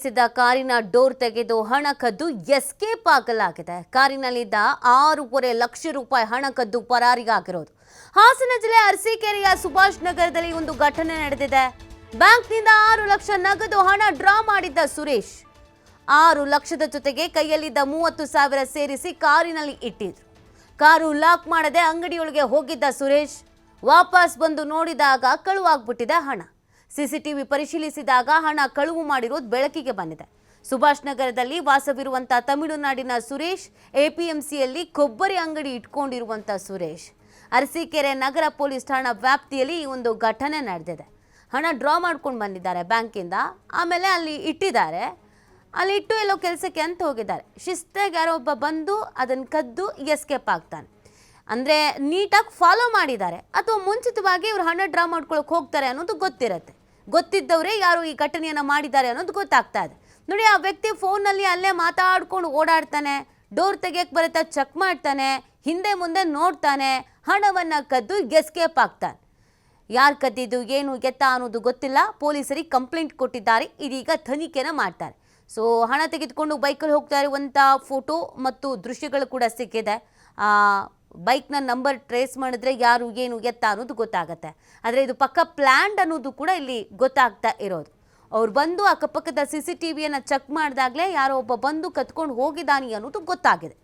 ಸಿದ್ದ ಕಾರಿನ ಡೋರ್ ತೆಗೆದು ಹಣ ಕದ್ದು ಎಸ್ಕೇಪ್ ಆಗಲಾಗಿದೆ. ಕಾರಿನಲ್ಲಿದ್ದ 6.5 ಲಕ್ಷ ರೂಪಾಯಿ ಹಣ ಕದ್ದು ಪರಾರಿಯಾಗಿರೋದು. ಹಾಸನ ಜಿಲ್ಲೆ ಅರಸೀಕೆರೆಯ ಸುಭಾಷ್ ನಗರದಲ್ಲಿ ಒಂದು ಘಟನೆ ನಡೆದಿದೆ. ಬ್ಯಾಂಕ್ನಿಂದ 6 ಲಕ್ಷ ನಗದು ಹಣ ಡ್ರಾ ಮಾಡಿದ್ದ ಸುರೇಶ್ 6 ಲಕ್ಷದ ಜೊತೆಗೆ ಕೈಯಲ್ಲಿದ್ದ 30,000 ಸೇರಿಸಿ ಕಾರಿನಲ್ಲಿ ಇಟ್ಟಿದ್ರು. ಕಾರು ಲಾಕ್ ಮಾಡದೆ ಅಂಗಡಿಯೊಳಗೆ ಹೋಗಿದ್ದ ಸುರೇಶ್ ವಾಪಸ್ ಬಂದು ನೋಡಿದಾಗ ಕಳುವಾಗ್ಬಿಟ್ಟಿದೆ ಹಣ. ಸಿಸಿಟಿವಿ ಪರಿಶೀಲಿಸಿದಾಗ ಹಣ ಕಳುವು ಮಾಡಿರೋದು ಬೆಳಕಿಗೆ ಬಂದಿದೆ. ಸುಭಾಷ್ ನಗರದಲ್ಲಿ ವಾಸವಿರುವಂತ ತಮಿಳುನಾಡಿನ ಸುರೇಶ್ ಎಪಿಎಂಸಿಯಲ್ಲಿ ಕೊಬ್ಬರಿ ಅಂಗಡಿ ಇಟ್ಕೊಂಡಿರುವಂತ ಸುರೇಶ್ ಅರಸೀಕೆರೆ ನಗರ ಪೊಲೀಸ್ ಠಾಣಾ ವ್ಯಾಪ್ತಿಯಲ್ಲಿ ಈ ಒಂದು ಘಟನೆ ನಡೆದಿದೆ. ಹಣ ಡ್ರಾ ಮಾಡ್ಕೊಂಡು ಬಂದಿದ್ದಾರೆ ಬ್ಯಾಂಕಿಂದ, ಆಮೇಲೆ ಅಲ್ಲಿ ಇಟ್ಟಿದ್ದಾರೆ. ಅಲ್ಲಿ ಇಟ್ಟು ಎಲ್ಲೋ ಕೆಲಸಕ್ಕೆ ಅಂತ ಹೋಗಿದ್ದಾರೆ. ಶಿಸ್ತಾಗಿ ಯಾರೋ ಒಬ್ಬ ಬಂದು ಅದನ್ನು ಕದ್ದು ಎಸ್ಕೇಪ್ ಆಗ್ತಾನೆ. ಅಂದರೆ ನೀಟಾಗಿ ಫಾಲೋ ಮಾಡಿದ್ದಾರೆ ಅಥವಾ ಮುಂಚಿತವಾಗಿ ಇವರು ಹಣ ಡ್ರಾ ಮಾಡ್ಕೊಳಕ್ಕೆ ಹೋಗ್ತಾರೆ ಅನ್ನೋದು ಗೊತ್ತಿರುತ್ತೆ. ಗೊತ್ತಿದ್ದವರೇ ಯಾರು ಈ ಘಟನೆಯನ್ನು ಮಾಡಿದ್ದಾರೆ ಅನ್ನೋದು ಗೊತ್ತಾಗ್ತಾ ಇದೆ. ನೋಡಿ, ಆ ವ್ಯಕ್ತಿ ಫೋನಲ್ಲಿ ಅಲ್ಲೇ ಮಾತಾಡ್ಕೊಂಡು ಓಡಾಡ್ತಾನೆ, ಡೋರ್ ತೆಗಿಯಕ್ಕೆ ಬರುತ್ತೆ ಚೆಕ್ ಮಾಡ್ತಾನೆ, ಹಿಂದೆ ಮುಂದೆ ನೋಡ್ತಾನೆ, ಹಣವನ್ನು ಕದ್ದು ಎಸ್ಕೇಪ್ ಆಗ್ತಾನೆ. ಯಾರು ಕದ್ದಿದ್ದು ಏನು ಎತ್ತ ಅನ್ನೋದು ಗೊತ್ತಿಲ್ಲ. ಪೊಲೀಸರಿಗೆ ಕಂಪ್ಲೇಂಟ್ ಕೊಟ್ಟಿದ್ದಾರೆ. ಇದೀಗ ತನಿಖೆನ ಮಾಡ್ತಾರೆ. ಸೊ ಹಣ ತೆಗೆದುಕೊಂಡು ಬೈಕಲ್ಲಿ ಹೋಗ್ತಾ ಇರುವಂಥ ಫೋಟೋ ಮತ್ತು ದೃಶ್ಯಗಳು ಕೂಡ ಸಿಕ್ಕಿದೆ. ಬೈಕ್ನ ನಂಬರ್ ಟ್ರೇಸ್ ಮಾಡಿದ್ರೆ ಯಾರು ಏನು ಎತ್ತ ಅನ್ನೋದು ಗೊತ್ತಾಗುತ್ತೆ. ಆದರೆ ಇದು ಪಕ್ಕ ಪ್ಲ್ಯಾಂಡ್ ಅನ್ನೋದು ಕೂಡ ಇಲ್ಲಿ ಗೊತ್ತಾಗ್ತಾ ಇರೋದು. ಅವ್ರು ಬಂದು ಅಕ್ಕಪಕ್ಕದ CCTVಯನ್ನು ಚೆಕ್ ಮಾಡಿದಾಗಲೇ ಯಾರೋ ಒಬ್ಬ ಬಂದು ಕತ್ಕೊಂಡು ಹೋಗಿದ್ದಾನೆ ಅನ್ನೋದು ಗೊತ್ತಾಗಿದೆ.